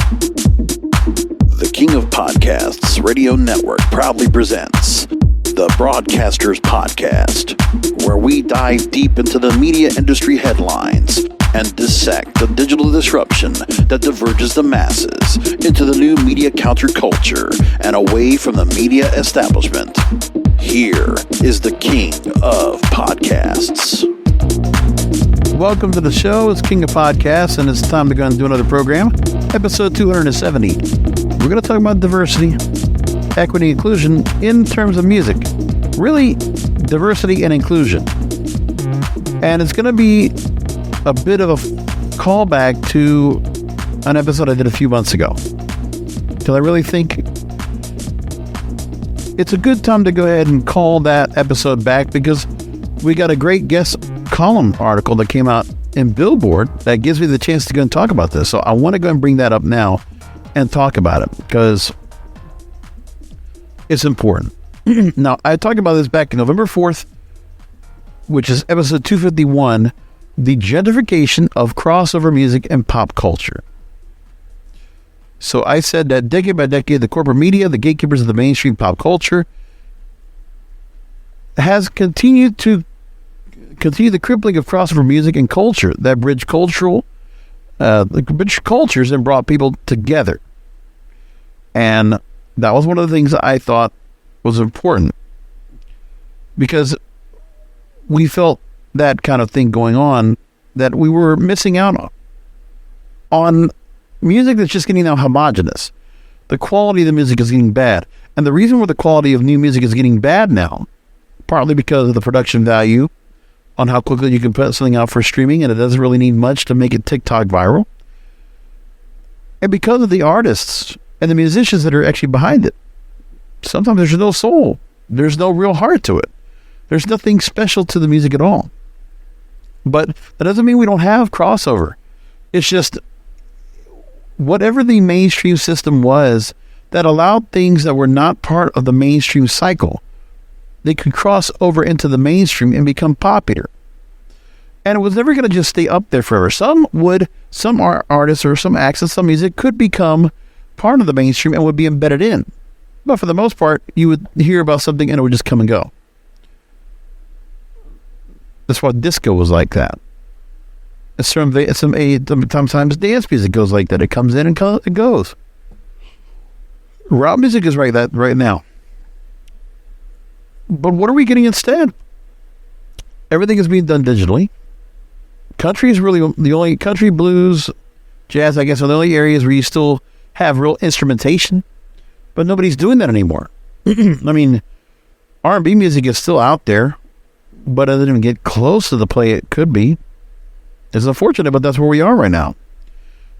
The King of Podcasts Radio Network proudly presents the Broadcasters Podcast, where we dive deep into the media industry headlines and dissect the digital disruption that diverges the masses into the new media counterculture and away from the media establishment. Here is the King of Podcasts. Welcome to the show. It's King of Podcasts, and it's time to go and do another program, episode 270. We're going to talk about diversity, equity, inclusion in terms of music. Really, diversity and inclusion. And it's going to be a bit of a callback to an episode I did a few months ago. Because I really think it's a good time to go ahead and call that episode back, because we got a great guest column article that came out in Billboard that gives me the chance to go and talk about this. So I want to go and bring that up now and talk about it because it's important. Now, I talked about this back in November 4th, which is episode 251, the gentrification of crossover music and pop culture. So I said that decade by decade, the corporate media, the gatekeepers of the mainstream pop culture, has continued the crippling of crossover music and culture that bridge cultures and brought people together. And that was one of the things that I thought was important, because we felt that kind of thing going on, that we were missing out on music that's just getting now homogenous. The quality of the music is getting bad. And the reason why the quality of new music is getting bad now, partly because of the production value on how quickly you can put something out for streaming, and it doesn't really need much to make it TikTok viral. And because of the artists and the musicians that are actually behind it. Sometimes there's no soul. There's no real heart to it. There's nothing special to the music at all. But that doesn't mean we don't have crossover. It's just whatever the mainstream system was that allowed things that were not part of the mainstream cycle, they could cross over into the mainstream and become popular. And it was never going to just stay up there forever. Some artists or some acts and some music could become part of the mainstream and would be embedded in. But for the most part, you would hear about something and it would just come and go. That's why disco was like that. Sometimes dance music goes like that. It comes in and it goes. Rap music is like that right now. But what are we getting instead? Everything is being done digitally. Country is really the only, country, blues, jazz, I guess, are the only areas where you still have real instrumentation. But nobody's doing that anymore. I mean, R&B music is still out there, but it doesn't even get close to the play it could be. It's unfortunate, but that's where we are right now.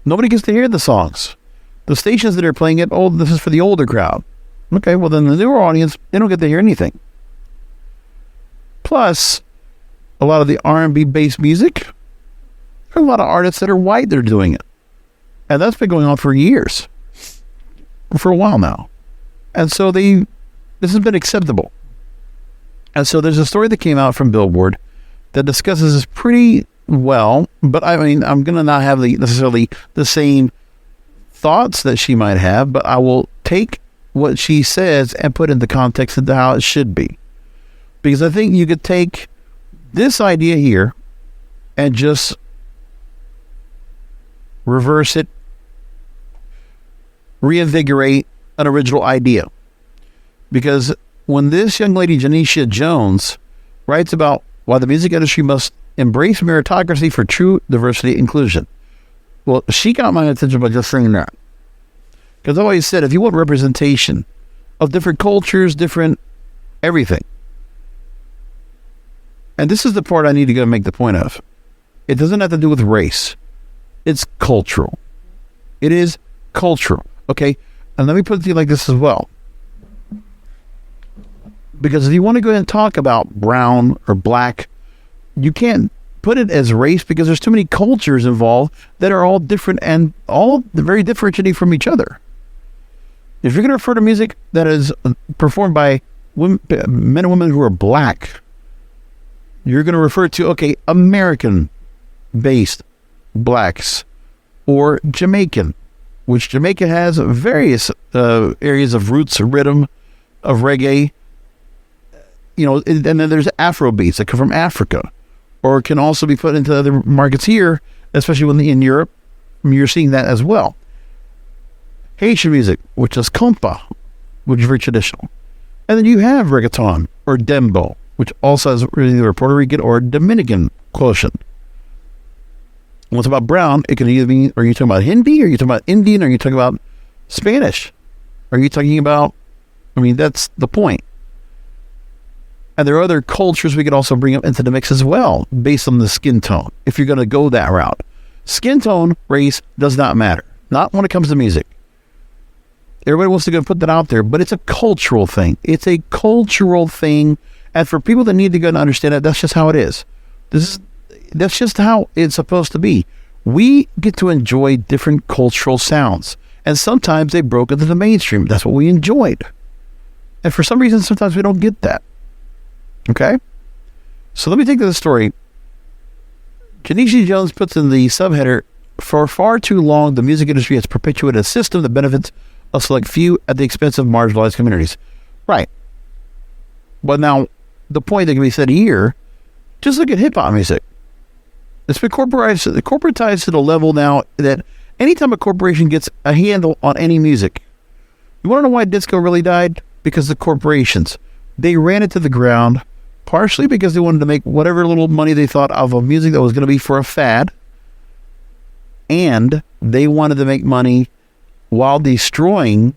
Nobody gets to hear the songs. The stations that are playing it, this is for the older crowd. Okay, well then the newer audience, they don't get to hear anything. Plus, a lot of the R&B based music, there are a lot of artists that are white that are doing it. And that's been going on for years. For a while now. And so this has been acceptable. And so there's a story that came out from Billboard that discusses this pretty well, but I mean, I'm going to not have necessarily the same thoughts that she might have, but I will take what she says and put into context into how it should be. Because I think you could take this idea here and just reverse it, reinvigorate an original idea. Because when this young lady, Janisha Jones, writes about why the music industry must embrace meritocracy for true diversity and inclusion. Well, she got my attention by just saying that. Because I've always said, if you want representation of different cultures, different everything. And this is the part I need to go and make the point of. It doesn't have to do with race. It's cultural. It is cultural. Okay, and let me put it to you like this as well. Because if you want to go ahead and talk about brown or black, you can't put it as race because there's too many cultures involved that are all different and all very differentiating from each other. If you're going to refer to music that is performed by men and women who are black, you're going to refer to, okay, American-based blacks or Jamaican which Jamaica has various areas of roots, rhythm, of reggae. And then there's Afro beats that come from Africa, or can also be put into other markets here, especially in Europe. You're seeing that as well. Haitian music, which is compa, which is very traditional. And then you have reggaeton, or dembo, which also has either a Puerto Rican or Dominican quotient. What's about brown, it can either be, are you talking about Hindi, are you talking about Indian, are you talking about Spanish? Are you talking about, that's the point. And there are other cultures we could also bring up into the mix as well, based on the skin tone, if you're going to go that route. Skin tone, race, does not matter. Not when it comes to music. Everybody wants to go put that out there, but it's a cultural thing. It's a cultural thing. And for people that need to go and understand it, that's just how it is. That's just how it's supposed to be. We get to enjoy different cultural sounds. And sometimes they broke into the mainstream. That's what we enjoyed. And for some reason, sometimes we don't get that. Okay? So let me take to the story. Janice Jones puts in the subheader, for far too long, the music industry has perpetuated a system that benefits a select few at the expense of marginalized communities. Right. But now, the point that can be said here, just look at hip-hop music. It's been corporatized to the level now that anytime a corporation gets a handle on any music, you want to know why disco really died? Because the corporations, they ran it to the ground, partially because they wanted to make whatever little money they thought of music that was going to be for a fad, and they wanted to make money while destroying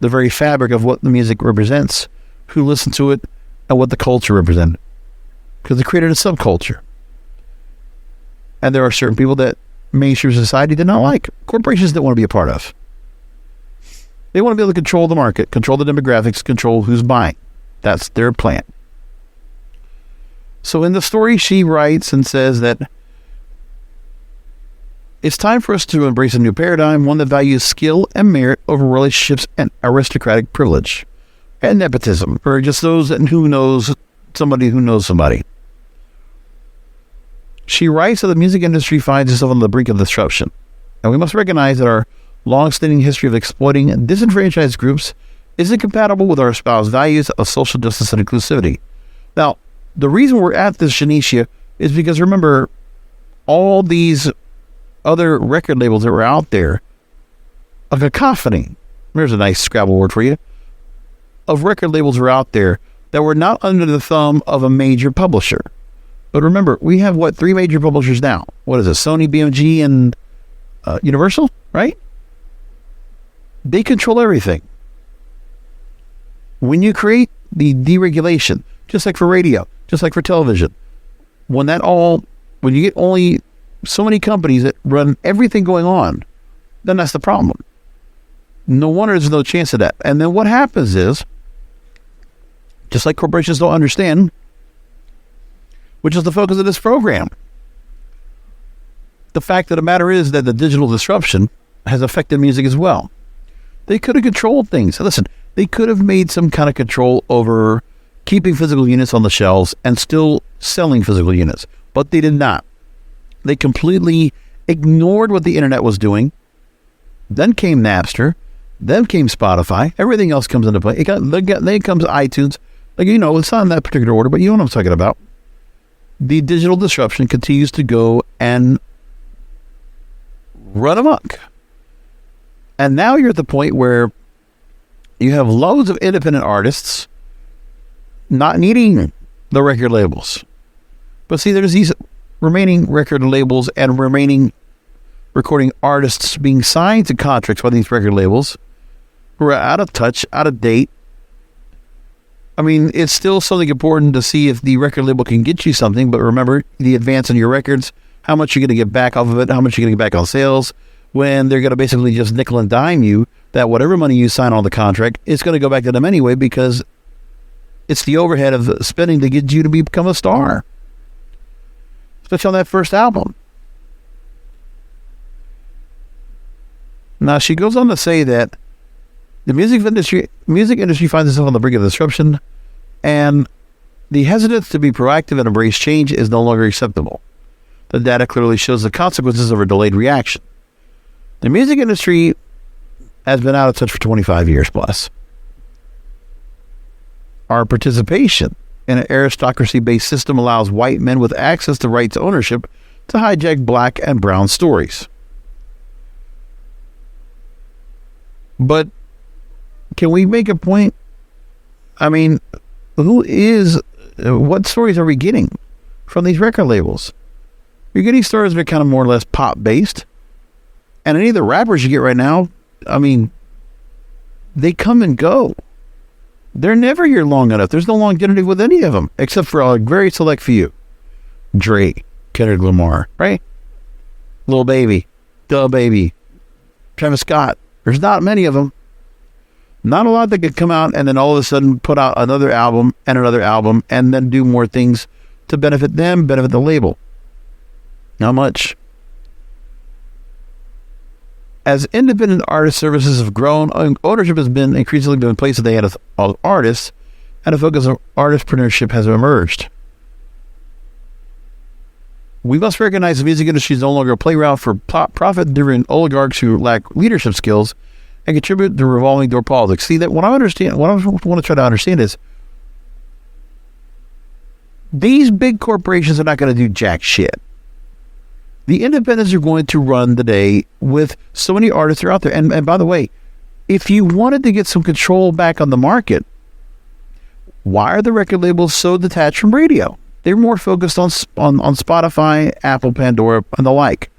the very fabric of what the music represents, who listened to it, and what the culture represented. Because they created a subculture. And there are certain people that mainstream society did not like. Corporations didn't want to be a part of. They want to be able to control the market, control the demographics, control who's buying. That's their plan. So in the story, she writes and says that it's time for us to embrace a new paradigm, one that values skill and merit over relationships and aristocratic privilege and nepotism, or just those who knows somebody who knows somebody. She writes that the music industry finds itself on the brink of disruption, and we must recognize that our long-standing history of exploiting disenfranchised groups is incompatible with our espoused values of social justice and inclusivity. Now, the reason we're at this, Shanicia, is because remember, all these other record labels that were out there, a cacophony, there's a nice Scrabble word for you, of record labels were out there that were not under the thumb of a major publisher. But remember, we have, 3 major publishers now? What is it? Sony, BMG, and Universal, right? They control everything. When you create the deregulation, just like for radio, just like for television, when you get only so many companies that run everything going on, then that's the problem. No wonder there's no chance of that. And then what happens is, just like corporations don't understand, which is the focus of this program, the fact of the matter is that the digital disruption has affected music as well. They could have controlled things. Listen, they could have made some kind of control over keeping physical units on the shelves and still selling physical units, but they did not. They completely ignored what the internet was doing. Then came Napster. Then came Spotify. Everything else comes into play. Then comes iTunes. It's not in that particular order, but you know what I'm talking about. The digital disruption continues to go and run amok. And now you're at the point where you have loads of independent artists not needing the record labels. But see, there's these remaining record labels and remaining recording artists being signed to contracts by these record labels who are out of touch, out of date. It's still something important to see if the record label can get you something, but remember, the advance on your records, how much you're going to get back off of it, how much you're going to get back on sales, when they're going to basically just nickel and dime you, that whatever money you sign on the contract, it's going to go back to them anyway, because it's the overhead of spending to get you to become a star. Especially on that first album. Now, she goes on to say that the music industry finds itself on the brink of disruption, and the hesitance to be proactive and embrace change is no longer acceptable. The data clearly shows the consequences of a delayed reaction. The music industry has been out of touch for 25 years plus. Our participation in an aristocracy-based system allows white men with access to rights ownership to hijack black and brown stories. But can we make a point? I mean, what stories are we getting from these record labels? You're getting stories that are kind of more or less pop-based. And any of the rappers you get right now, I mean, they come and go. They're never here long enough. There's no longevity with any of them, except for a very select few. Drake, Kendrick Lamar, right? Lil Baby, Duh Baby, Travis Scott. There's not many of them. Not a lot that could come out and then all of a sudden put out another album and then do more things to benefit them, benefit the label. Not much. As independent artist services have grown, ownership has been increasingly been placed at the head of artists, and a focus on artistpreneurship has emerged. We must recognize the music industry is no longer a playground for profit-driven oligarchs who lack leadership skills and contribute to revolving door politics. See, that what I want to try to understand is these big corporations are not going to do jack shit. The independents are going to run the day with so many artists that are out there. And by the way, if you wanted to get some control back on the market, why are the record labels so detached from radio? They're more focused on Spotify, Apple, Pandora, and the like,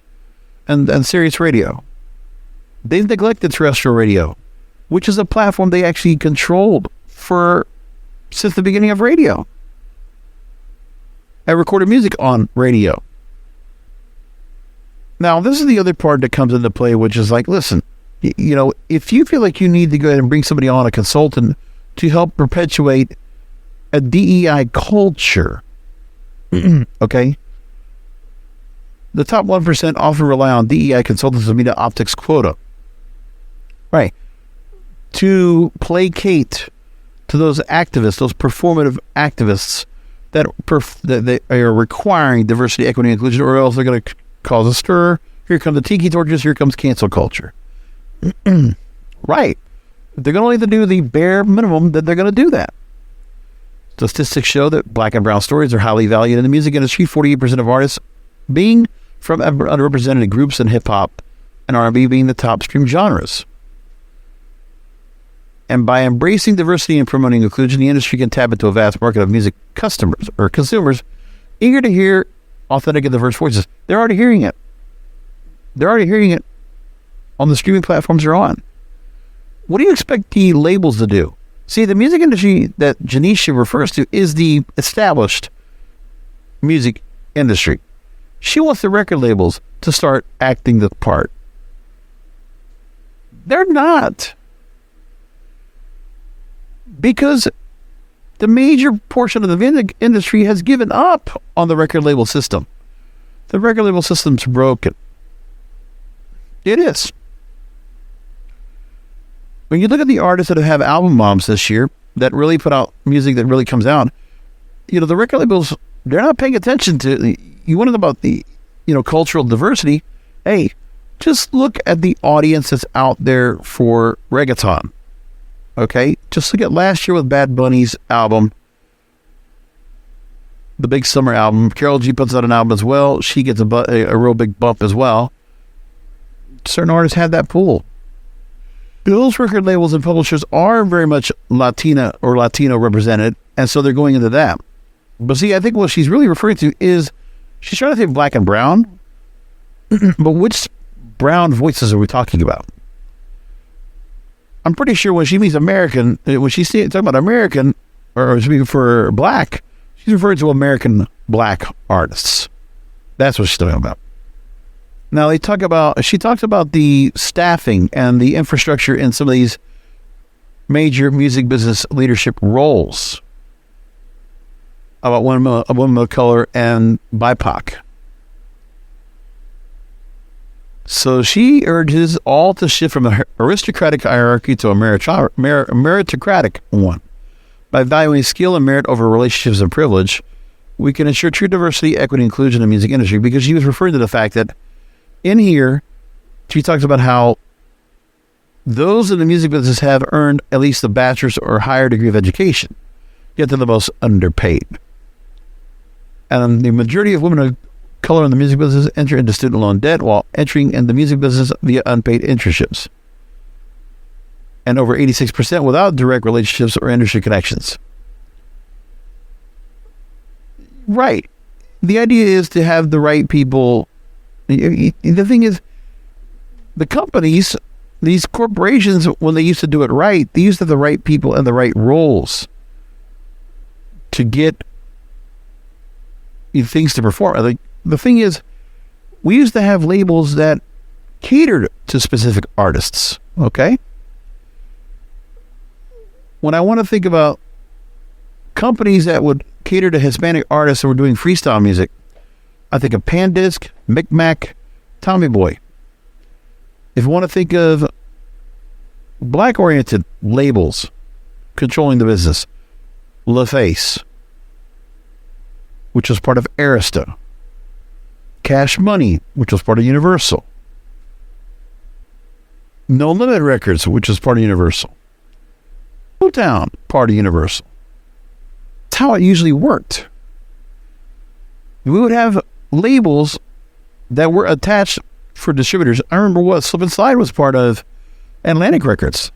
and Sirius Radio. They've neglected terrestrial radio, which is a platform they actually controlled since the beginning of radio. I recorded music on radio. Now, this is the other part that comes into play, which is like, listen, if you feel like you need to go ahead and bring somebody on, a consultant, to help perpetuate a DEI culture, okay? The top 1% often rely on DEI consultants to meet an optics quota, right? To placate to those activists, those performative activists that they are requiring diversity, equity, and inclusion, or else they're going to cause a stir. Here come the tiki torches. Here comes cancel culture. Right. They're going to only do the bare minimum that they're going to do that. Statistics show that black and brown stories are highly valued in the music industry. 48% of artists being from underrepresented groups, and hip-hop and R&B being the top stream genres. And by embracing diversity and promoting inclusion, the industry can tap into a vast market of music customers or consumers eager to hear authentic and diverse voices. They're already hearing it. They're already hearing it on the streaming platforms they're on. What do you expect the labels to do? See, the music industry that Janisha refers to is the established music industry. She wants the record labels to start acting the part. They're not. Because the major portion of the music industry has given up on the record label system. The record label system's broken. It is. When you look at the artists that have album bombs this year, that really put out music that really comes out, the record labels, they're not paying attention to, you want to know about the, cultural diversity. Hey, just look at the audience that's out there for reggaeton. Okay? Just look at last year with Bad Bunny's album, the Big Summer album. Karol G puts out an album as well. She gets a real big bump as well. Certain artists have that pool. Those record labels and publishers are very much Latina or Latino represented, and so they're going into that. But see, I think what she's really referring to is she's trying to say black and brown, but which brown voices are we talking about? I'm pretty sure when she means American, when she's talking about American, or speaking for black, she's referring to American black artists. That's what she's talking about. Now, she talks about the staffing and the infrastructure in some of these major music business leadership roles, about women of color and BIPOC. So she urges all to shift from an aristocratic hierarchy to a meritocratic one. By valuing skill and merit over relationships and privilege, we can ensure true diversity, equity, and inclusion in the music industry, because she was referring to the fact that in here, she talks about how those in the music business have earned at least a bachelor's or higher degree of education, yet they're the most underpaid. And the majority of women of color in the music business enter into student loan debt while entering in the music business via unpaid internships. And over 86% without direct relationships or industry connections. Right. The idea is to have the right people. The thing is, the companies, these corporations, when they used to do it right, they used to have the right people in the right roles to get things to perform. The thing is, we used to have labels that catered to specific artists, okay? When I want to think about companies that would cater to Hispanic artists who were doing freestyle music, I think of Pandisc, Micmac, Tommy Boy. If you want to think of black-oriented labels controlling the business, LaFace, which was part of Arista, Cash Money, which was part of Universal, No Limit Records, which was part of Universal, Motown, part of Universal. That's how it usually worked. We would have labels that were attached for distributors. I remember what Slip and Slide was part of Atlantic Records,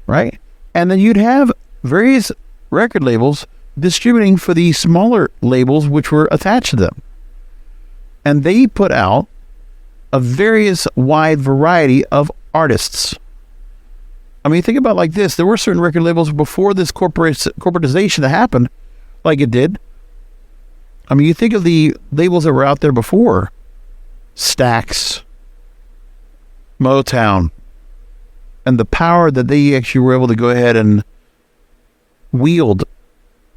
right? And then you'd have various record labels distributing for the smaller labels which were attached to them. And they put out a various wide variety of artists. I mean, think about it like this. There were certain record labels before this corporatization happened, like it did. I mean, you think of the labels that were out there before. Stax, Motown, and the power that they actually were able to go ahead and wield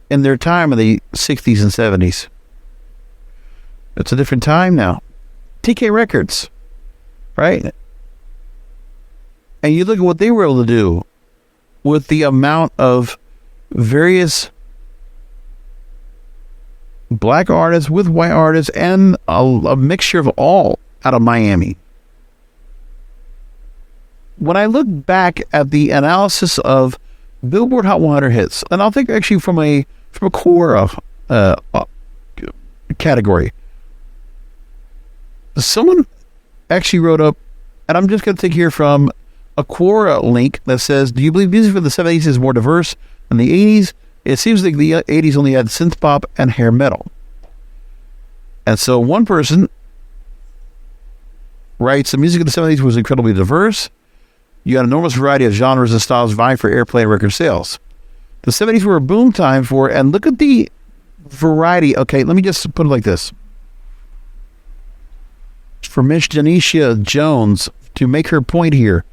in their time in the 60s and 70s. It's a different time now. TK Records, right? And you look at what they were able to do with the amount of various black artists with white artists and a mixture of all out of Miami. When I look back at the analysis of Billboard Hot 100 hits, and I'll think actually from a core category, someone actually wrote up, and I'm just going to take here from a Quora link that says, do you believe music from the 70s is more diverse than the 80s? It seems like the 80s only had synth pop and hair metal. And so one person writes, the music of the 70s was incredibly diverse. You had an enormous variety of genres and styles vying for airplay and record sales. The 70s were a boom time for, and look at the variety. Okay, let me just put it like this. For Miss Janisha Jones to make her point here,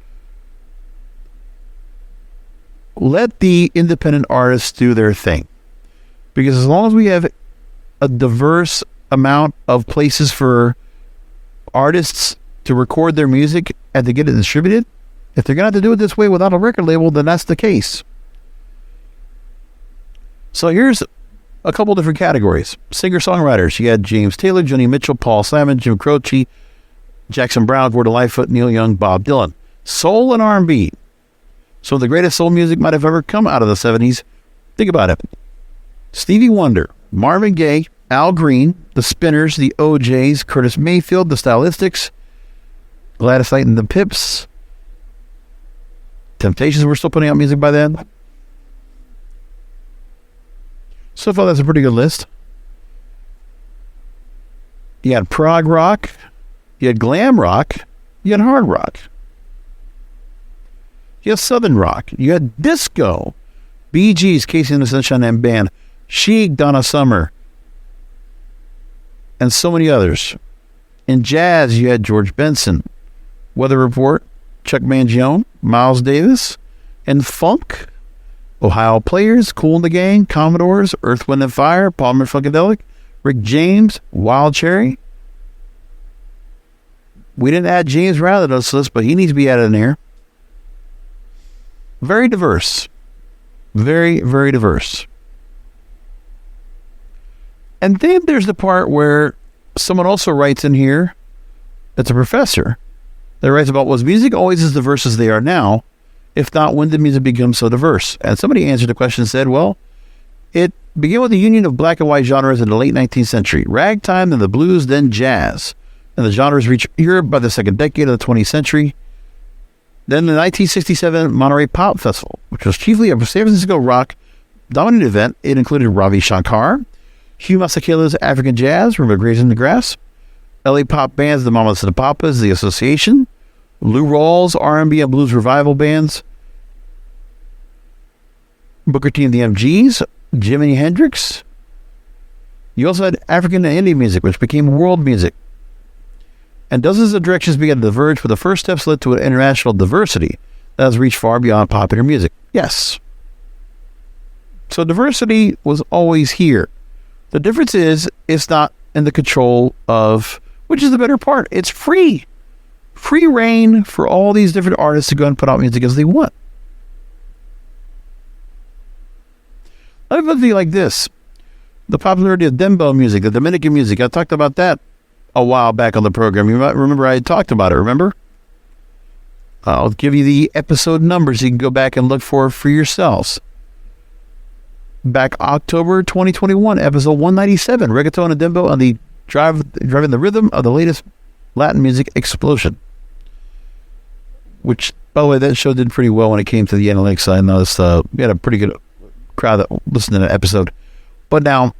let the independent artists do their thing. Because as long as we have a diverse amount of places for artists to record their music and to get it distributed, if they're going to have to do it this way without a record label, then that's the case. So here's a couple different categories. Singer-songwriters. You had James Taylor, Joni Mitchell, Paul Simon, Jim Croce, Jackson Browne, Gordon Lightfoot, Neil Young, Bob Dylan. Soul and R&B. So the greatest soul music might have ever come out of the 70s. Think about it. Stevie Wonder, Marvin Gaye, Al Green, the Spinners, the OJs, Curtis Mayfield, the Stylistics, Gladys Knight and the Pips. Temptations were still putting out music by then. So far, that's a pretty good list. You had prog rock, you had glam rock, you had hard rock. You had southern rock, you had disco, Bee Gees, Casey and the Sunshine and Band, Chic, Donna Summer, and so many others. In jazz, you had George Benson, Weather Report, Chuck Mangione, Miles Davis. And funk, Ohio Players, Kool and the Gang, Commodores, Earth, Wind and Fire, Palmer Funkadelic, Rick James, Wild Cherry. We didn't add James Riley to this list, but he needs to be added in here. Very diverse. Very, very diverse. And then there's the part where someone also writes in here, that's a professor, That writes about, was music always as diverse as they are now? If not, when did music become so diverse? And somebody answered the question and said, well, it began with the union of black and white genres in the late 19th century. Ragtime, then the blues, then jazz. And the genres reached Europe by the second decade of the 20th century. Then the 1967 Monterey Pop Festival, which was chiefly a San Francisco rock dominated event. It included Ravi Shankar, Hugh Masekela's African Jazz, Remember Grazing the Grass, LA pop bands, the Mamas and the Papas, The Association, Lou Rawls, R&B and blues revival bands, Booker T and the MGs, Jimi Hendrix. You also had African and Indian music, which became world music. And dozens of directions began to diverge, but the first steps led to an international diversity that has reached far beyond popular music. Yes. So diversity was always here. The difference is, it's not in the control of, which is the better part. It's free. Free reign for all these different artists to go and put out music as they want. Let me put it like this. The popularity of dembow music, the Dominican music, I talked about that a while back on the program. You might remember I talked about it, remember? I'll give you the episode numbers you can go back and look for yourselves. Back October 2021, episode 197, Reggaeton and Dembow on the driving the rhythm of the latest Latin music explosion. Which, by the way, that show did pretty well when it came to the analytics. I noticed we had a pretty good crowd that listened to that episode. But now,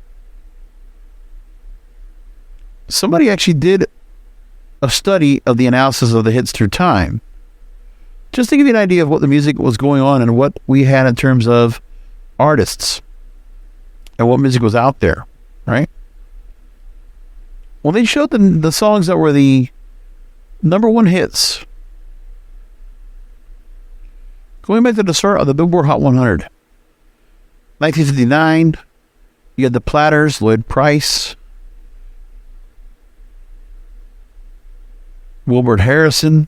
somebody actually did a study of the analysis of the hits through time, just to give you an idea of what the music was going on and what we had in terms of artists and what music was out there, right? Well, they showed the songs that were the number one hits. Going back to the start of the Billboard Hot 100. 1959, you had the Platters, Lloyd Price, Wilbert Harrison.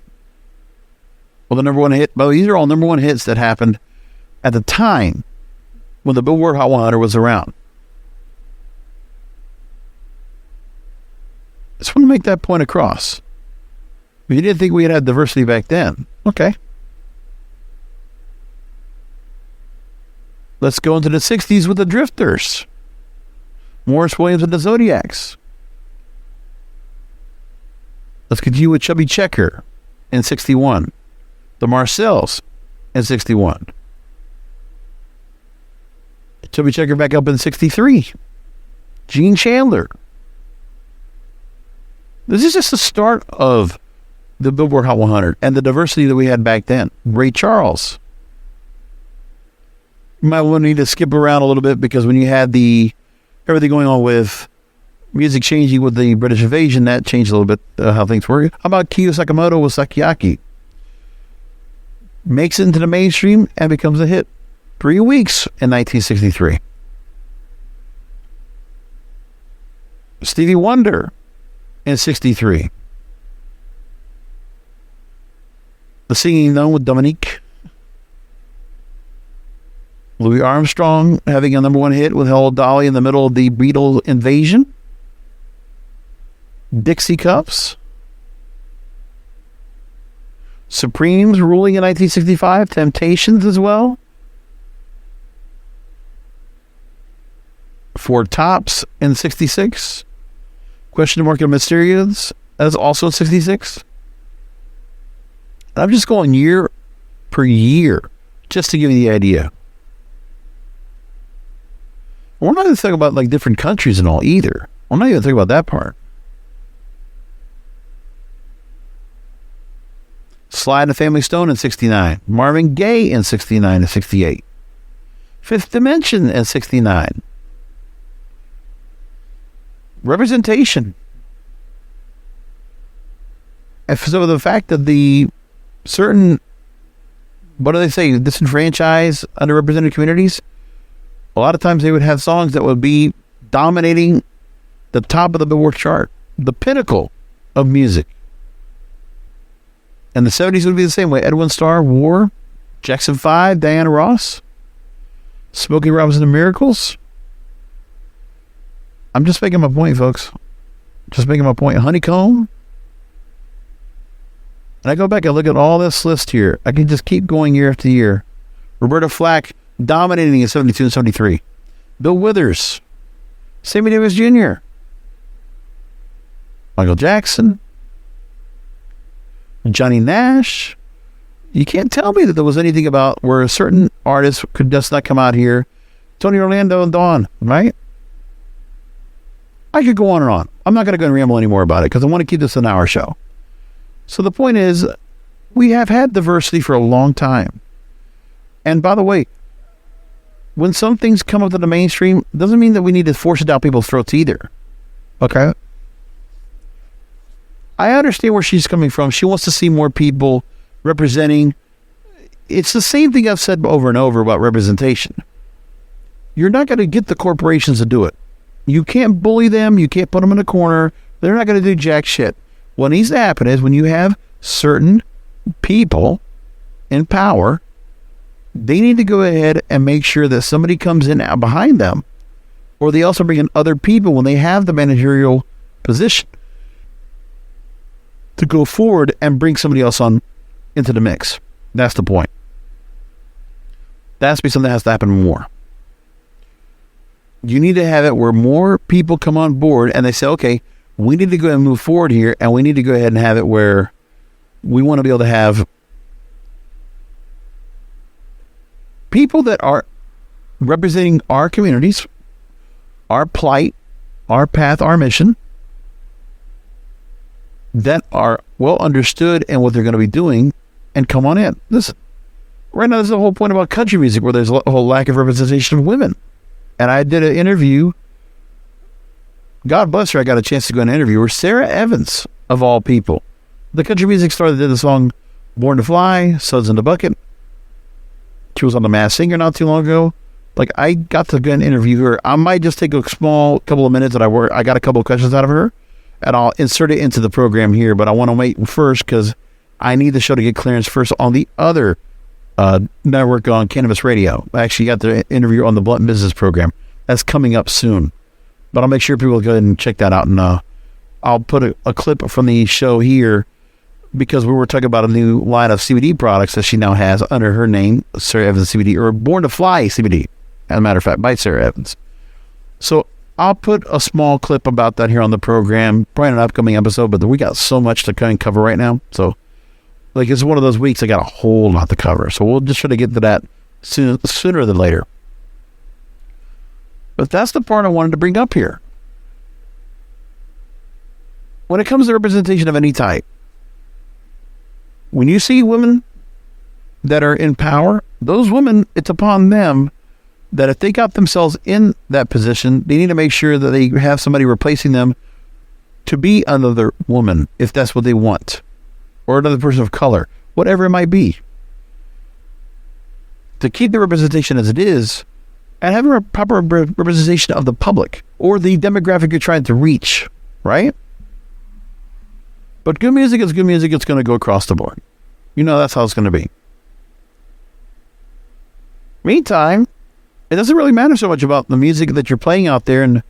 Well, the number one hit. But these are all number one hits that happened at the time when the Billboard Hot 100 was around. Just want to make that point across. You didn't think we had diversity back then. Okay. Let's go into the 60s with the Drifters. Morris Williams and the Zodiacs. Let's continue with Chubby Checker in 61. The Marcells in 61. Chubby Checker back up in 63. Gene Chandler. This is just the start of the Billboard Hot 100 and the diversity that we had back then. Ray Charles. You might want to need to skip around a little bit because when you had everything going on with music changing with the British invasion, that changed a little bit how things were. How about Kiyo Sakamoto with Sakiaki? Makes it into the mainstream and becomes a hit. 3 weeks in 1963. Stevie Wonder in 63. The Singing Nun with Dominique. Louis Armstrong having a number one hit with Hello Dolly in the middle of the Beatle invasion. Dixie Cups. Supremes ruling in 1965. Temptations as well. Four Tops in 66. Question Mark and Mysterious as also in 66. I'm just going year per year just to give you the idea. We're not even talking about like different countries and all either. I'm not even thinking about that part. Sly and the Family Stone in 69. Marvin Gaye in 69 and 68. Fifth Dimension in 69. Representation. And so the fact that the certain, what do they say, disenfranchised, underrepresented communities, a lot of times they would have songs that would be dominating the top of the Billboard chart, the pinnacle of music. And the 70s would be the same way. Edwin Starr, War, Jackson 5, Diana Ross, Smokey Robinson and Miracles. I'm just making my point, folks. Just making my point. Honeycomb. And I go back and look at all this list here. I can just keep going year after year. Roberta Flack dominating in 72 and 73. Bill Withers. Sammy Davis Jr. Michael Jackson. Johnny Nash. You can't tell me that there was anything about where a certain artist could just not come out here. Tony Orlando and Dawn, right? I could go on and on. I'm not going to go and ramble anymore about it because I want to keep this an hour show. So the point is, we have had diversity for a long time. And by the way, when some things come up to the mainstream, doesn't mean that we need to force it down people's throats either. Okay? I understand where she's coming from. She wants to see more people representing. It's the same thing I've said over and over about representation. You're not going to get the corporations to do it. You can't bully them. You can't put them in a corner. They're not going to do jack shit. What needs to happen is when you have certain people in power, they need to go ahead and make sure that somebody comes in behind them, or they also bring in other people when they have the managerial position to go forward and bring somebody else on into the mix. That's the point. That has to be something that has to happen more. You need to have it where more people come on board and they say, okay, we need to go ahead and move forward here, and we need to go ahead and have it where we want to be able to have people that are representing our communities, our plight, our path, our mission, that are well understood in what they're going to be doing, and come on in. Listen, right now there's the whole point about country music where there's a whole lack of representation of women. And I did an interview. God bless her, I got a chance to go and interview her. Sarah Evans, of all people. The country music star that did the song Born to Fly, Suds in the Bucket. She was on The Masked Singer not too long ago. Like, I got to go and interview her. I might just take a small couple of minutes that I got a couple of questions out of her, and I'll insert it into the program here, but I want to wait first because I need the show to get clearance first on the other network on Cannabis Radio. I actually got the interview on the Blunt Business program. That's coming up soon. But I'll make sure people go ahead and check that out. And I'll put a clip from the show here because we were talking about a new line of CBD products that she now has under her name, Sarah Evans CBD, or Born to Fly CBD, as a matter of fact, by Sarah Evans. So I'll put a small clip about that here on the program, probably in an upcoming episode, but we got so much to kind of cover right now. So, like, it's one of those weeks I got a whole lot to cover. So we'll just try to get to that sooner than later. But that's the part I wanted to bring up here. When it comes to representation of any type, when you see women that are in power, those women, it's upon them that if they got themselves in that position, they need to make sure that they have somebody replacing them to be another woman, if that's what they want, or another person of color, whatever it might be. To keep the representation as it is, and have a proper representation of the public or the demographic you're trying to reach, right? But good music is good music. It's going to go across the board. You know that's how it's going to be. Meantime, it doesn't really matter so much about the music that you're playing out there and,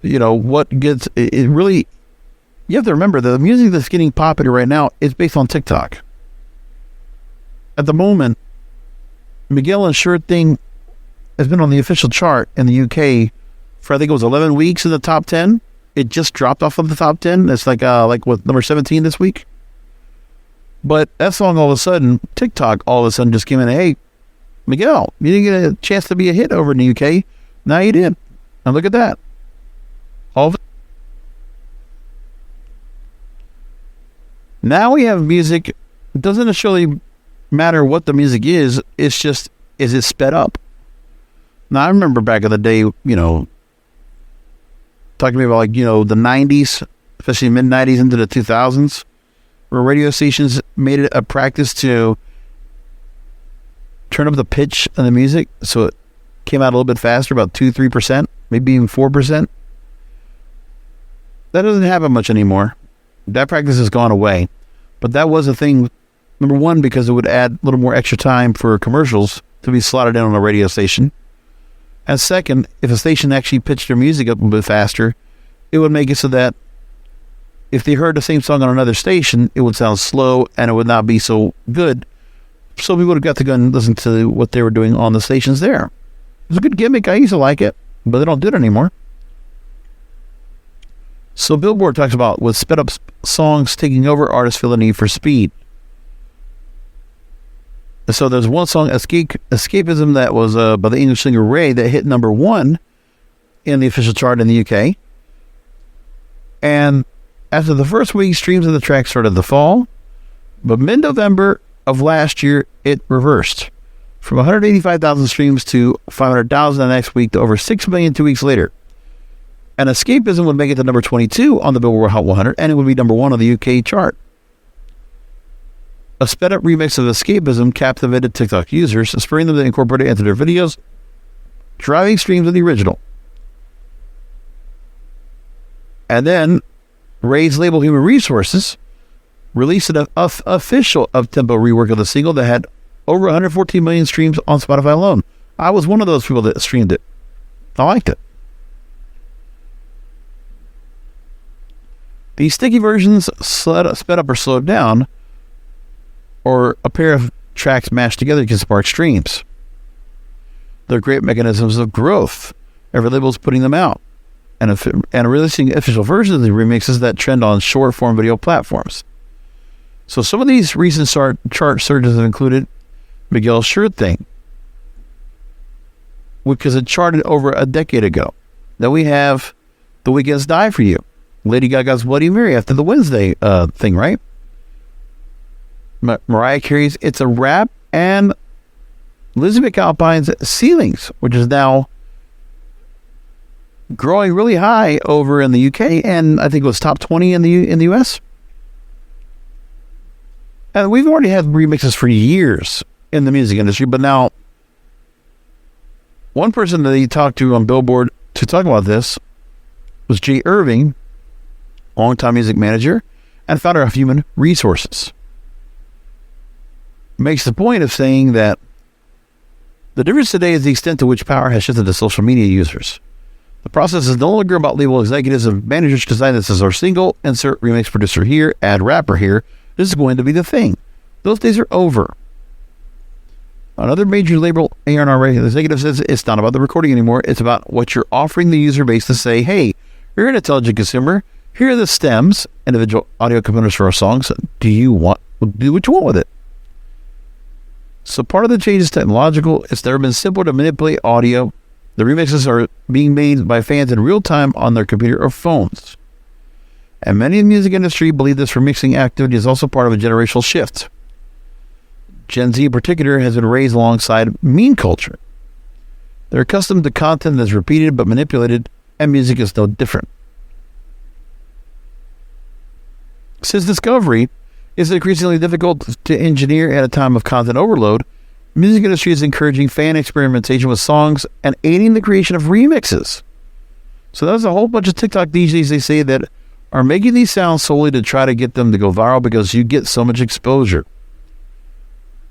you know, what gets it really. You have to remember that the music that's getting popular right now is based on TikTok. At the moment, Miguel and Sure Thing has been on the official chart in the UK for, I think it was 11 weeks in the top 10. It just dropped off of the top 10. It's like what, number 17 this week? But that song, all of a sudden, TikTok all of a sudden just came in, hey, Miguel, you didn't get a chance to be a hit over in the UK. Now you did. And look at that. All of it. Now we have music. It doesn't necessarily matter what the music is. It's just, is it sped up? Now, I remember back in the day, you know, talking to me about, like, you know, the 90s, especially mid-90s into the 2000s, where radio stations made it a practice to turn up the pitch of the music so it came out a little bit faster, about 2-3%, maybe even 4%. That doesn't happen much anymore. That practice has gone away. But that was a thing, number one, because it would add a little more extra time for commercials to be slotted in on a radio station. And second, if a station actually pitched their music up a bit faster, it would make it so that if they heard the same song on another station, it would sound slow and it would not be so good. So we would have got to go and listen to what they were doing on the stations there. It was a good gimmick. I used to like it, but they don't do it anymore. So Billboard talks about with sped up songs taking over, artists feel the need for speed. So there's one song, Escapism, that was by the English singer Ray, that hit number 1 in the official chart in the UK. And after the first week, streams of the track started to fall. But mid-November of last year, it reversed. From 185,000 streams to 500,000 the next week to over 6 million 2 weeks later. And Escapism would make it to number 22 on the Billboard Hot 100, and it would be number 1 on the UK chart. A sped-up remix of Escapism captivated TikTok users, spurring them to incorporate it into their videos, driving streams of the original. And then, Ray's label Human Resources released an official up-tempo rework of the single that had over 114 million streams on Spotify alone. I was one of those people that streamed it. I liked it. These sticky versions sped up or slowed down, or a pair of tracks mashed together can spark streams. They're great mechanisms of growth. Every label's putting them out and releasing official versions of the remixes that trend on short-form video platforms. So some of these recent chart surges have included Miguel's Sure Thing, because it charted over a decade ago. Then we have The Weeknd's Die For You, Lady Gaga's Bloody Mary after the Wednesday thing, right? Mariah Carey's It's a Wrap, and Lizzie McAlpine's Ceilings, which is now growing really high over in the UK, and I think it was top 20 in the US. And we've already had remixes for years in the music industry, but now one person that he talked to on Billboard to talk about this was Jay Irving, longtime music manager and founder of Human Resources. Makes the point of saying that the difference today is the extent to which power has shifted to social media users. The process is no longer about label executives and managers deciding this is our single, insert remix producer here, add rapper here. This is going to be the thing. Those days are over. Another major label A&R executive says it's not about the recording anymore. It's about what you're offering the user base to say, hey, you're an intelligent consumer. Here are the stems, individual audio components for our songs. Do what you want with it? So part of the change is technological. It's never been simpler to manipulate audio. The remixes are being made by fans in real time on their computer or phones. And many in the music industry believe this remixing activity is also part of a generational shift. Gen Z in particular has been raised alongside meme culture. They're accustomed to content that's repeated but manipulated, and music is no different. Since discovery is increasingly difficult to engineer at a time of content overload, the music industry is encouraging fan experimentation with songs and aiding the creation of remixes. So there's a whole bunch of TikTok DJs, they say, that are making these sounds solely to try to get them to go viral because you get so much exposure.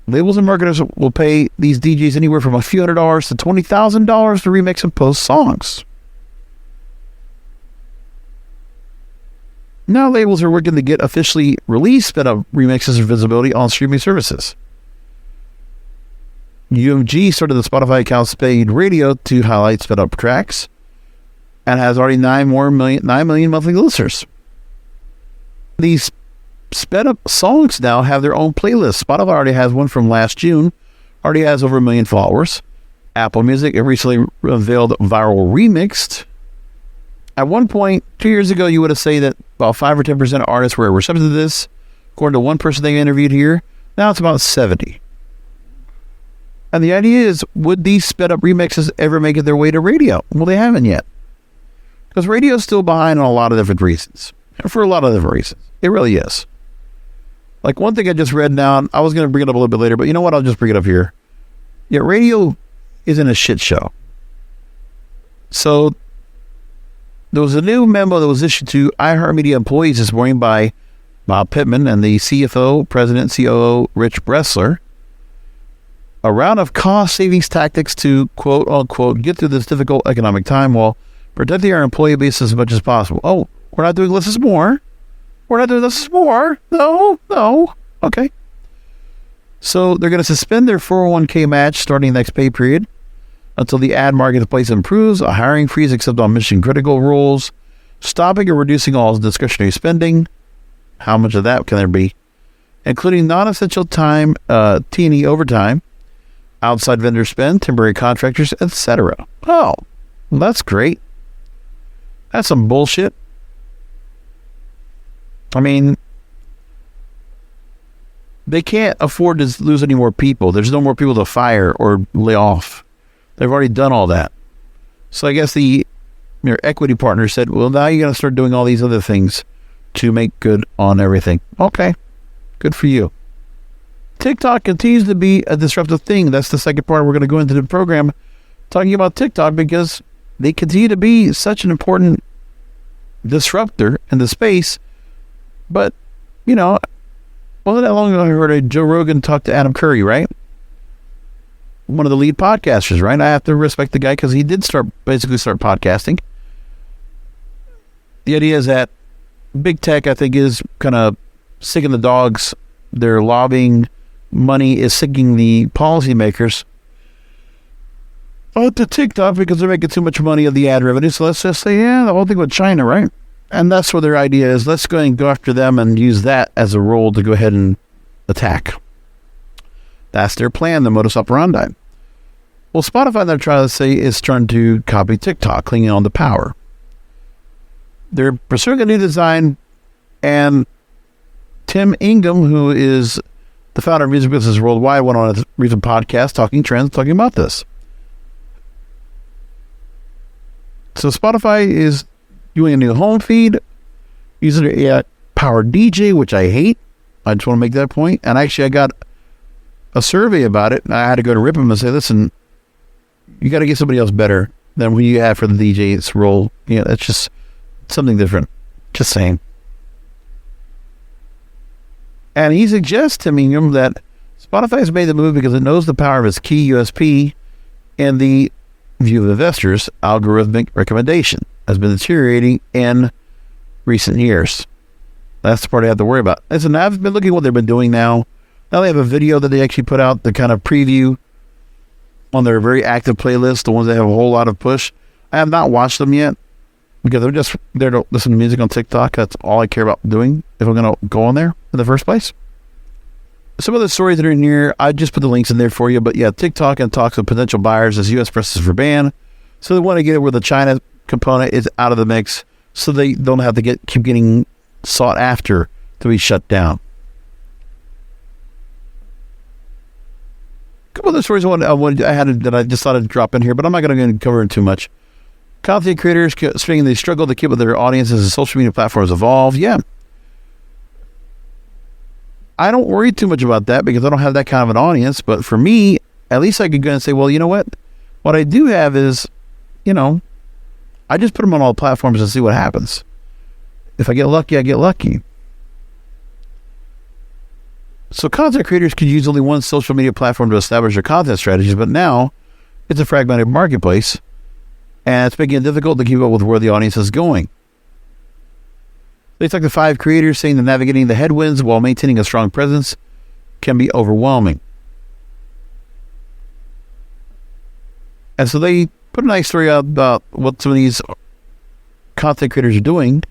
Labels and marketers will pay these DJs anywhere from a few $100s to $20,000 to remix and post songs. Now labels are working to get officially released sped-up remixes or visibility on streaming services. UMG started the Spotify account Spade Radio to highlight sped-up tracks and has already 9 million monthly listeners. These sped-up songs now have their own playlists. Spotify already has one from last June, already has over 1 million followers. Apple Music recently unveiled Viral Remixed. At one point, 2 years ago, you would have said that about 5 or 10% of artists were receptive to this. According to one person they interviewed here, now it's about 70. And the idea is, would these sped-up remixes ever make it their way to radio? Well, they haven't yet. Because radio is still behind on a lot of different reasons. For a lot of different reasons. It really is. Like one thing I just read now, I was going to bring it up a little bit later, but you know what? I'll just bring it up here. Yeah, radio isn't a shit show. So there was a new memo that was issued to iHeartMedia employees this morning by Bob Pittman and the CFO, President, COO, Rich Bressler. A round of cost savings tactics to, quote unquote, get through this difficult economic time while protecting our employee base as much as possible. Oh, we're not doing less is more. We're not doing this more. No. Okay. So they're going to suspend their 401k match starting next pay period until the ad marketplace improves, a hiring freeze except on mission-critical roles, stopping or reducing all discretionary spending. How much of that can there be? Including non-essential time, T&E overtime, outside vendor spend, temporary contractors, etc. Oh, well, that's great. That's some bullshit. I mean, they can't afford to lose any more people. There's no more people to fire or lay off. They've already done all that. So I guess your equity partner said, well, now you're going to start doing all these other things to make good on everything. Okay. Good for you. TikTok continues to be a disruptive thing. That's the second part. We're going to go into the program talking about TikTok because they continue to be such an important disruptor in the space. But, wasn't that long ago I heard Joe Rogan talk to Adam Curry, right? One of the lead podcasters, right? I have to respect the guy because he did basically start podcasting. The idea is that big tech, I think, is kind of sick in the dogs. Their lobbying money is sicking the policymakers to TikTok because they're making too much money of the ad revenue. So let's just say, the whole thing with China, right? And that's what their idea is. Let's go and go after them and use that as a role to go ahead and attack. That's their plan, the modus operandi. Well, Spotify, they're trying to say, is trying to copy TikTok, clinging on to power. They're pursuing a new design, and Tim Ingham, who is the founder of Music Business Worldwide, went on a recent podcast, Talking Trends, talking about this. So Spotify is doing a new home feed, using their AI-powered DJ, which I hate. I just want to make that point. And actually, I got a survey about it, and I had to go to rip them and say, listen, you got to get somebody else better than what you have for the DJ's role. That's just something different. Just saying. And he suggests to Ingham that Spotify has made the move because it knows the power of its key USP and the view of investors. Algorithmic recommendation has been deteriorating in recent years. That's the part I have to worry about. Listen, I've been looking at what they've been doing now. Now they have a video that they actually put out, the kind of preview on their very active playlist, the ones that have a whole lot of push. I have not watched them yet because they're just there to listen to music on TikTok. That's all I care about doing if I'm going to go on there in the first place. Some of the stories that are in here, I just put the links in there for you. But yeah, TikTok and talks with potential buyers as U.S. presses for ban. So they want to get it where the China component is out of the mix so they don't have to keep getting sought after to be shut down. A couple other stories I had that I just thought I'd drop in here, but I'm not going to cover it too much. Content creators saying they struggle to keep with their audiences as social media platforms evolve. Yeah. I don't worry too much about that because I don't have that kind of an audience. But for me, at least I could go and say, well, you know what? What I do have is, I just put them on all platforms and see what happens. If I get lucky, I get lucky. So content creators could use only one social media platform to establish their content strategies, but now it's a fragmented marketplace, and it's making it difficult to keep up with where the audience is going. They talk to 5 creators saying that navigating the headwinds while maintaining a strong presence can be overwhelming. And so they put a nice story out about what some of these content creators are doing.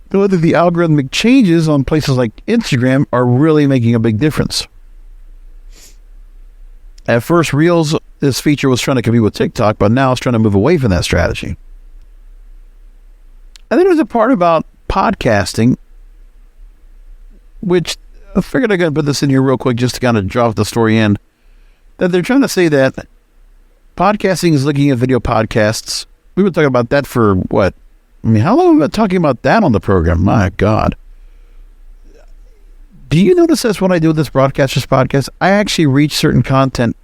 Whether the algorithmic changes on places like Instagram are really making a big difference. At first, Reels, this feature was trying to compete with TikTok, but now it's trying to move away from that strategy. And then there's a part about podcasting, which I figured I'm going to put this in here real quick just to kind of drop the story in, that they're trying to say that podcasting is looking at video podcasts. We've been talking about that for what? How long have we been talking about that on the program? My God. Do you notice this when I do this Broadcasters podcast? I actually reach certain content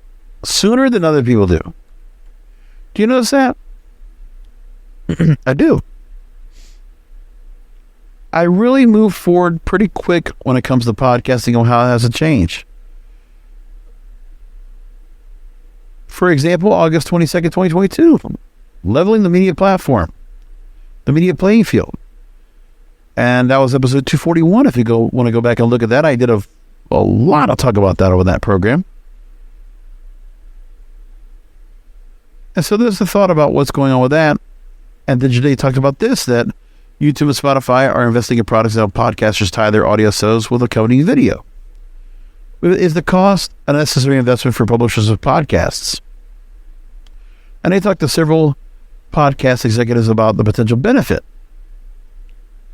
sooner than other people do. Do you notice that? I do. I really move forward pretty quick when it comes to podcasting on how it has to change. For example, August 22nd, 2022, leveling the media platform, the media playing field. And that was episode 241. If you want to go back and look at that, I did a lot of talk about that over that program. And so there's the thought about what's going on with that. And then today talked about this, that YouTube and Spotify are investing in products that help podcasters tie their audio shows with accompanying video. Is the cost a necessary investment for publishers of podcasts? And they talked to several podcast executives about the potential benefit.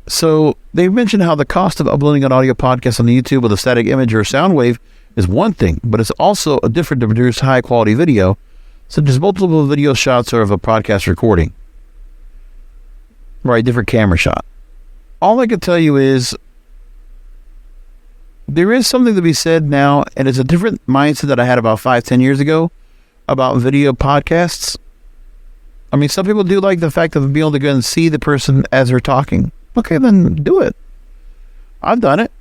So they mentioned how the cost of uploading an audio podcast on YouTube with a static image or sound wave is one thing, but it's also a different to produce high quality video, such as multiple video shots or of a podcast recording. Right, different camera shot. All I can tell you is there is something to be said now, and it's a different mindset that I had about 5-10 years ago about video podcasts. I mean, some people do like the fact of being able to go and see the person as they're talking. Okay, then do it. I've done it.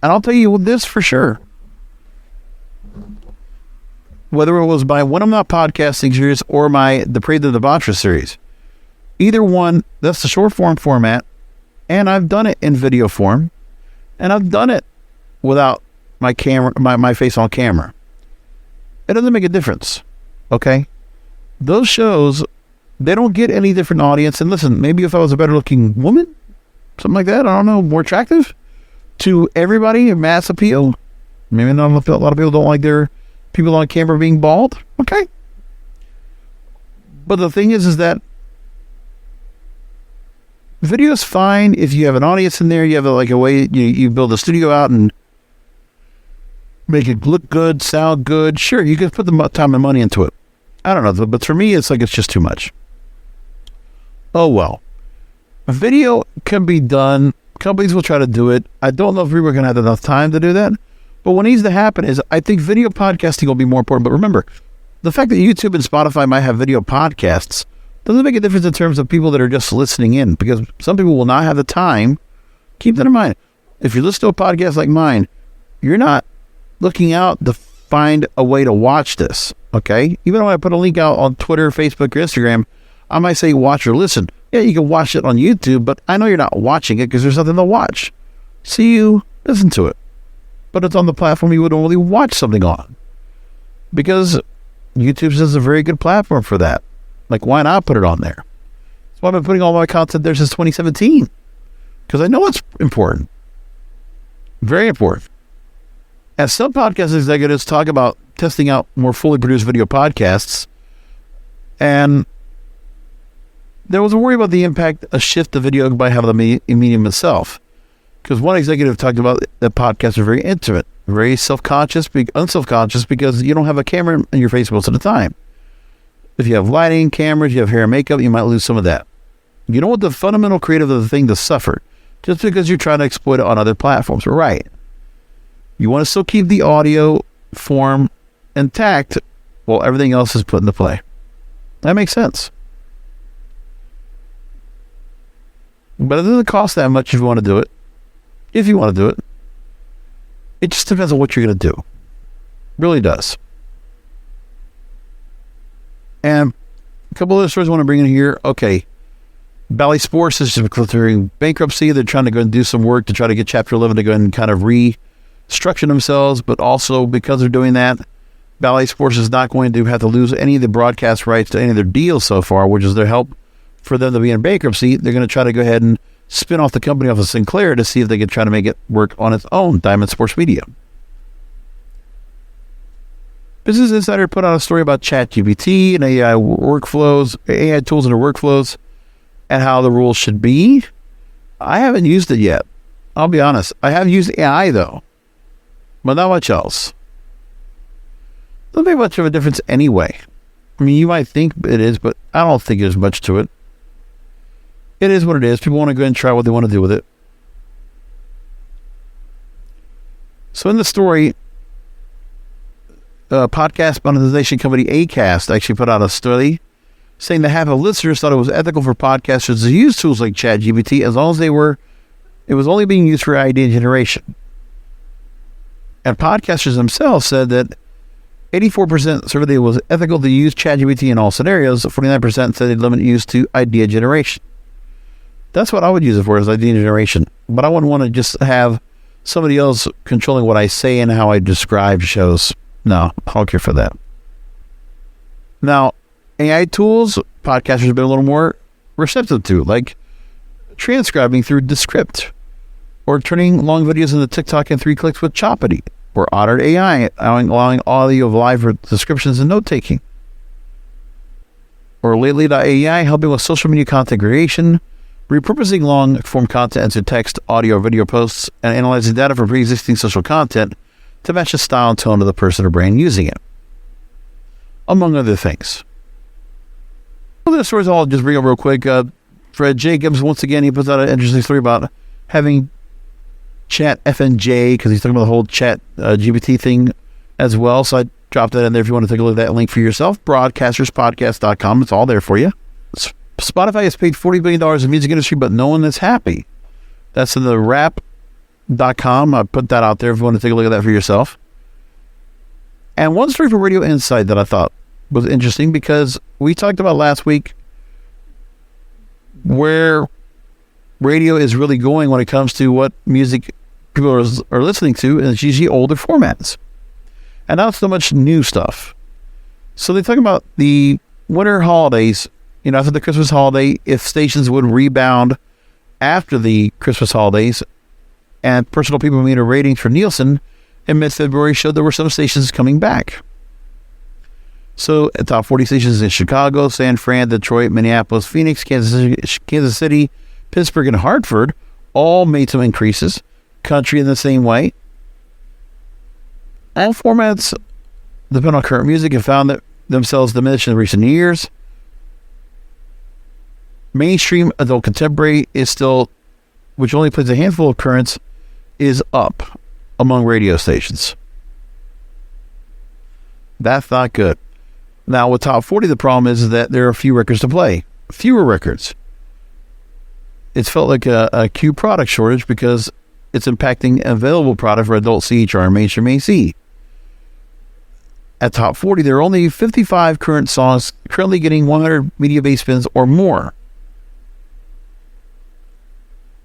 And I'll tell you this for sure. Whether it was by When I'm Not Podcasting series or my Depraved and Debaucherous series. Either one, that's the short form format, and I've done it in video form, and I've done it without my camera, my face on camera. It doesn't make a difference, okay? Those shows, they don't get any different audience. And listen, maybe if I was a better looking woman, something like that, I don't know, more attractive to everybody, mass appeal. Maybe not a lot of people don't like their people on camera being bald. Okay. But the thing is that video is fine if you have an audience in there. You have a way you build a studio out and make it look good, sound good. Sure, you can put the time and money into it. I don't know, but for me, it's like it's just too much. Oh well, a video can be done. Companies will try to do it. I don't know if we were going to have enough time to do that. But what needs to happen is, I think video podcasting will be more important. But remember, the fact that YouTube and Spotify might have video podcasts doesn't make a difference in terms of people that are just listening in, because some people will not have the time. Keep that in mind. If you listen to a podcast like mine, you're not looking out to find a way to watch this, okay? Even when I put a link out on Twitter, Facebook, or Instagram, I might say watch or listen. Yeah, you can watch it on YouTube, but I know you're not watching it because there's nothing to watch. So you listen to it. But it's on the platform you would only watch something on. Because YouTube is a very good platform for that. Like, why not put it on there? That's why I've been putting all my content there since 2017. Because I know it's important. Very important. As some podcast executives talk about testing out more fully produced video podcasts, and there was a worry about the impact a shift to video might have on the medium itself. Because one executive talked about that podcasts are very intimate, very self-conscious, unself-conscious, because you don't have a camera in your face most of the time. If you have lighting, cameras, you have hair and makeup, you might lose some of that. You don't want the fundamental creative of the thing to suffer just because you're trying to exploit it on other platforms. Right. You want to still keep the audio form intact while everything else is put into play. That makes sense. But it doesn't cost that much if you want to do it. If you want to do it. It just depends on what you're going to do. It really does. And a couple other stories I want to bring in here. Okay. Bally Sports is declaring bankruptcy. They're trying to go and do some work to try to get Chapter 11 to go and kind of restructure themselves. But also, because they're doing that, Bally Sports is not going to have to lose any of the broadcast rights to any of their deals so far, which is their help for them to be in bankruptcy. They're going to try to go ahead and spin off the company off of Sinclair to see if they can try to make it work on its own, Diamond Sports Media. Business Insider put out a story about ChatGPT and AI workflows, AI tools in their workflows, and how the rules should be. I haven't used it yet. I'll be honest. I have used AI though, but not much else. Doesn't make much of a difference anyway. I mean, you might think it is, but I don't think there's much to it. It is what it is. People want to go and try what they want to do with it. So in the story, podcast monetization company Acast actually put out a study saying that half of listeners thought it was ethical for podcasters to use tools like ChatGPT as long as it was only being used for idea generation. And podcasters themselves said that 84% surveyed it was ethical to use ChatGPT in all scenarios. 49% said they'd limit use to idea generation. That's what I would use it for, is idea generation. But I wouldn't want to just have somebody else controlling what I say and how I describe shows. No, I don't care for that. Now, AI tools, podcasters have been a little more receptive to, like transcribing through Descript, or turning long videos into TikTok in 3 clicks with Choppity, or Otter AI, allowing audio of live descriptions and note-taking. Or Lately.ai, helping with social media content creation, repurposing long-form content into text, audio, or video posts, and analyzing data from pre-existing social content to match the style and tone of the person or brand using it, among other things. One of the stories I'll just bring up real quick. Fred Jacobs, once again, he puts out an interesting story about having Chat FNJ, because he's talking about the whole Chat GPT thing as well. So I dropped that in there if you want to take a look at that link for yourself. Broadcasterspodcast.com. It's all there for you. Spotify has paid $40 billion in the music industry, but no one is happy. That's in the rap.com. I put that out there if you want to take a look at that for yourself. And one story for Radio Insight that I thought was interesting, because we talked about last week where radio is really going when it comes to what music people are listening to, and it's usually older formats and not so much new stuff. So they talk about the winter holidays, after the Christmas holiday, if stations would rebound after the Christmas holidays. And Personal People Meter ratings for Nielsen in mid-February showed there were some stations coming back. So top 40 stations in Chicago, San Fran, Detroit, Minneapolis, Phoenix, Kansas City, Pittsburgh, and Hartford all made some increases. Country in the same way. All formats, depending on current music, have found that themselves diminished in recent years. Mainstream adult contemporary is still, which only plays a handful of currents, is up among radio stations. That's not good. Now, with top 40, the problem is that there are few records to play. Fewer records. It's felt like a Q product shortage, because it's impacting available product for adult CHR and mainstream AC. At top 40, there are only 55 current songs currently getting 100 media base spins or more.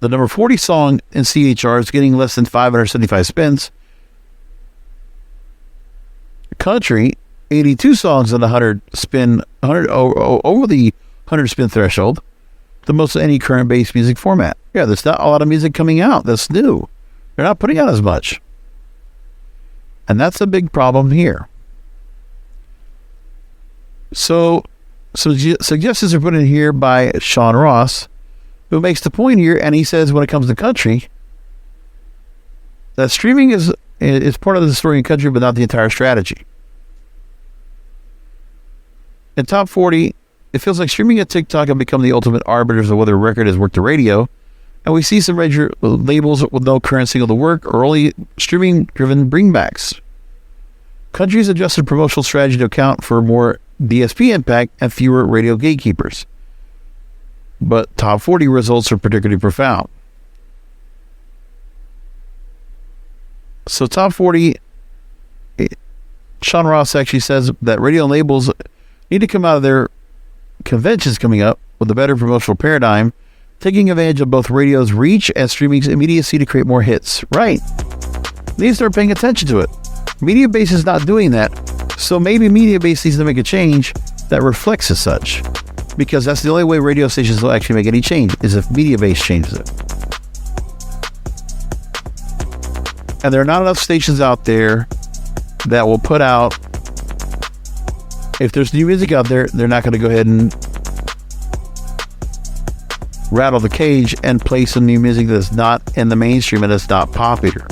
The number 40 song in CHR is getting less than 575 spins. Country, 82 songs on the 100 spin, over the 100 spin threshold, the most of any current bass music format. Yeah, there's not a lot of music coming out that's new. They're not putting out as much. And that's a big problem here. So suggestions are put in here by Sean Ross, who makes the point here, and he says when it comes to country, that streaming is part of the story in country, but not the entire strategy. In top 40, it feels like streaming and TikTok have become the ultimate arbiters of whether a record has worked the radio, and we see some major labels with no current single to work, or only streaming-driven bringbacks. Country's adjusted promotional strategy to account for more DSP impact and fewer radio gatekeepers. But top 40 results are particularly profound. So top 40, Sean Ross actually says that radio labels need to come out of their conventions coming up with a better promotional paradigm, taking advantage of both radio's reach and streaming's immediacy to create more hits. Right. They need to start paying attention to it. MediaBase is not doing that, so maybe MediaBase needs to make a change that reflects as such, because that's the only way radio stations will actually make any change, is if MediaBase changes it. And there are not enough stations out there that will put out, if there's new music out there, they're not going to go ahead and rattle the cage and play some new music that's not in the mainstream and that's not popular.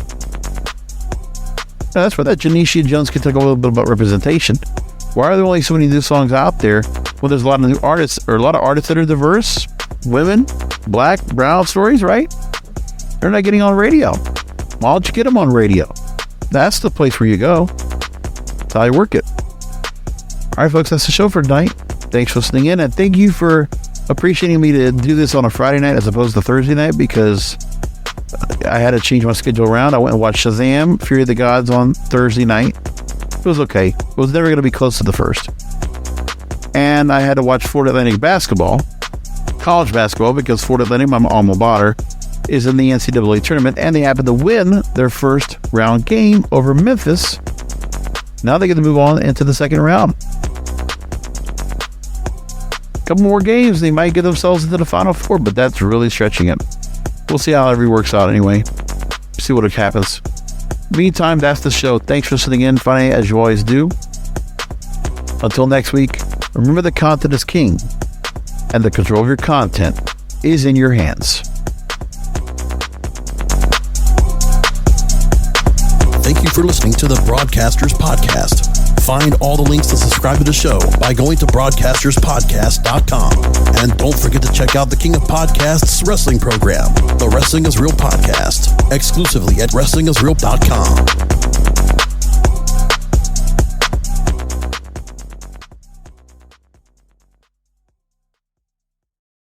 Now, that's where that Janisha Jones can talk a little bit about representation. Why are there only so many new songs out there when there's a lot of new artists, or a lot of artists that are diverse, women, black, brown stories, right? They're not getting on radio. Why don't you get them on radio? That's the place where you go. That's how you work it. All right, folks, that's the show for tonight. Thanks for listening in, and thank you for appreciating me to do this on a Friday night as opposed to Thursday night, because I had to change my schedule around. I went and watched Shazam! Fury of the Gods on Thursday night. It was okay. It was never going to be close to the first. And I had to watch Florida Atlantic basketball college basketball because Florida Atlantic, my alma mater, is in the NCAA tournament, and they happen to win their first round game over Memphis. Now they get to move on into the second round. A couple more games, they might get themselves into the Final Four, but that's really stretching it. We'll see how everything works out anyway. See what happens. Meantime, that's the show. Thanks for listening in, funny as you always do. Until next week, remember the content is king, and the control of your content is in your hands. Thank you for listening to the Broadcasters Podcast. Find all the links to subscribe to the show by going to broadcasterspodcast.com. And don't forget to check out the King of Podcasts wrestling program, the Wrestling is Real podcast, exclusively at wrestlingisreal.com.